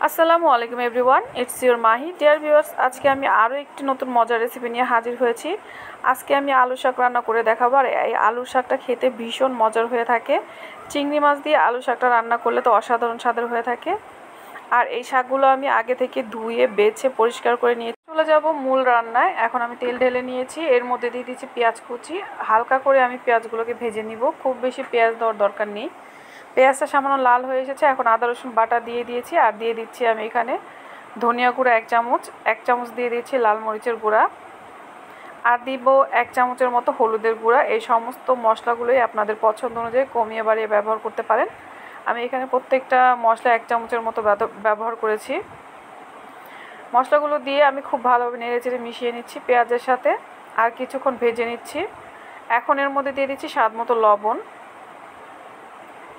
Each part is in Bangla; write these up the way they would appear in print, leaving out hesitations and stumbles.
আসসালামু আলাইকুম everyone, it's your Mahi. Dear viewers, আজকে আমি আরও একটি নতুন মজার রেসিপি নিয়ে হাজির হয়েছি। আজকে আমি আলু শাক রান্না করে দেখাবো। আর এই আলু শাকটা খেতে ভীষণ মজার হয়ে থাকে। চিংড়ি মাছ দিয়ে আলু শাকটা রান্না করলে তো অসাধারণ স্বাদের হয়ে থাকে। আর এই শাকগুলো আমি আগে থেকে ধুয়ে বেছে পরিষ্কার করে নিয়ে চলে যাব মূল রান্নায়। এখন আমি তেল ঢেলে নিয়েছি, এর মধ্যে দিয়ে দিচ্ছি পেঁয়াজ কুচি। হালকা করে আমি পেঁয়াজগুলোকে ভেজে নিব, খুব বেশি পেঁয়াজ দেওয়ার দরকার নেই। পেঁয়াজটা সামান্য লাল হয়ে এসেছে, এখন আদা রসুন বাটা দিয়ে দিয়েছি। আর দিয়ে দিচ্ছি আমি এখানে ধনিয়া গুঁড়া 1 চামচ দিয়ে দিচ্ছি লাল মরিচের গুঁড়া, আর দিব 1 চামচের মতো হলুদের গুঁড়া। এই সমস্ত মশলাগুলোই আপনাদের পছন্দ অনুযায়ী কমিয়ে বাড়িয়ে ব্যবহার করতে পারেন। আমি এখানে প্রত্যেকটা মশলা 1 চামচের মতো ব্যবহার করেছি। মশলাগুলো দিয়ে আমি খুব ভালোভাবে নেড়েচেড়ে মিশিয়ে নিচ্ছি পেঁয়াজের সাথে, আর কিছুক্ষণ ভেজে নিচ্ছি। এখন এর মধ্যে দিয়ে দিচ্ছি স্বাদ মতো লবণ।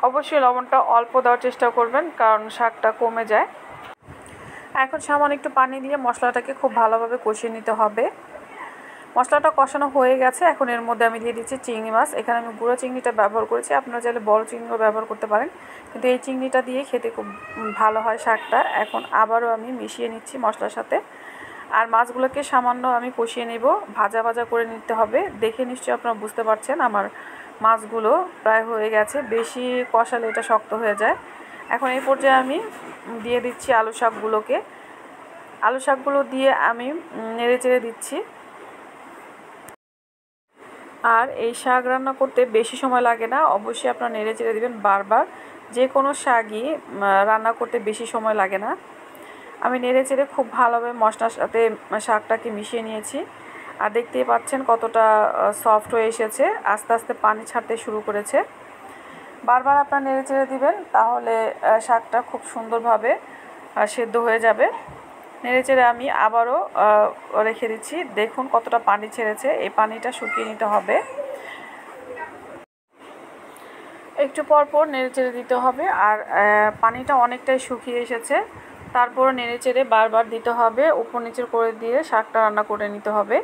অবশ্যই লবণটা অল্প দেওয়ার চেষ্টা করবেন, কারণ শাকটা কমে যায়। এখন সামান্য একটু পানি দিয়ে মশলাটাকে খুব ভালোভাবে কষিয়ে নিতে হবে। মশলাটা কষানো হয়ে গেছে, এখন এর মধ্যে আমি দিয়ে দিচ্ছি চিংড়ি মাছ। এখানে আমি গুঁড়ো চিংড়িটা ব্যবহার করেছি, আপনারা চাইলে বড় চিংড়িও ব্যবহার করতে পারেন, কিন্তু এই চিংড়িটা দিয়ে খেতে খুব ভালো হয় শাকটা। এখন আবারও আমি মিশিয়ে নিচ্ছি মশলার সাথে, আর মাছগুলোকে সামান্য আমি কষিয়ে নেব, ভাজা ভাজা করে নিতে হবে। দেখে নিশ্চয়ই আপনারা বুঝতে পারছেন আমার মাছগুলো প্রায় হয়ে গেছে, বেশি কষালে এটা শক্ত হয়ে যায়। এখন এই পর্যায়ে আমি দিয়ে দিচ্ছি আলু শাকগুলোকে। আলু শাকগুলো দিয়ে আমি নেড়ে চেড়ে দিচ্ছি। আর এই শাক রান্না করতে বেশি সময় লাগে না, অবশ্যই আপনারা নেড়ে চেড়ে দেবেন বারবার। যে কোনো শাকই রান্না করতে বেশি সময় লাগে না। আমি নেড়ে চেড়ে খুব ভালোভাবে মশলার সাথে শাকটাকে মিশিয়ে নিয়েছি। আর দেখতেই পাচ্ছেন কতটা সফট হয়ে এসেছে, আস্তে আস্তে পানি ছাড়তে শুরু করেছে। বারবার আপনারা নেড়ে চেড়ে দিবেন, তাহলে শাকটা খুব সুন্দরভাবে সেদ্ধ হয়ে যাবে। নেড়ে চেড়ে আমি আবারও রেখে দিচ্ছি। দেখুন কতটা পানি ছেড়েছে, এই পানিটা শুকিয়ে নিতে হবে। একটু পর পর নেড়ে চেড়ে দিতে হবে। আর পানিটা অনেকটাই শুকিয়ে এসেছে, তারপর নেড়ে চেড়ে বারবার দিতে হবে, উপর নিচের করে দিয়ে শাকটা রান্না করে নিতে হবে।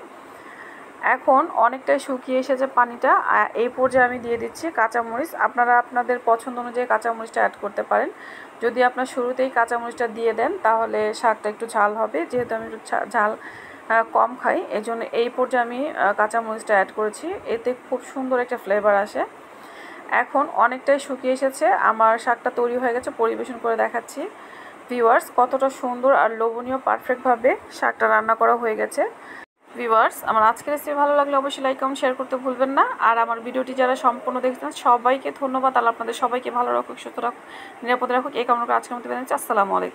এখন অনেকটাই শুকিয়ে এসেছে পানিটা। এই পর্যায়ে আমি দিয়ে দিচ্ছি কাঁচামরিচ। আপনারা আপনাদের পছন্দ অনুযায়ী কাঁচামরিচটা অ্যাড করতে পারেন। যদি আপনার শুরুতেই কাঁচামরিচটা দিয়ে দেন, তাহলে শাকটা একটু ঝাল হবে। যেহেতু আমি একটু ঝাল কম খাই, এই জন্য এই পর্যায়ে আমি কাঁচামরিচটা অ্যাড করেছি, এতে খুব সুন্দর একটা ফ্লেভার আসে। এখন অনেকটাই শুকিয়ে এসেছে, আমার শাকটা তৈরি হয়ে গেছে। পরিবেশন করে দেখাচ্ছি ভিউয়ার্স, কতটা সুন্দর আর লোভনীয় পারফেক্টভাবে শাকটা রান্না করা হয়ে গেছে। ভিউয়ার্স, আমার আজকের রেসিপি ভালো লাগলে অবশ্যই লাইক কমেন্ট শেয়ার করতে ভুলবেন না। আর আমার ভিডিওটি যারা সম্পূর্ণ দেখছেন সবাইকে ধন্যবাদ। আল্লাহ আপনাদের সবাইকে ভালো রাখুক, সুস্থ রাখুক, নিরাপদে রাখুক, এই কামনা করে আজকের মতো বিদায় নিচ্ছি। আসসালামু আলাইকুম।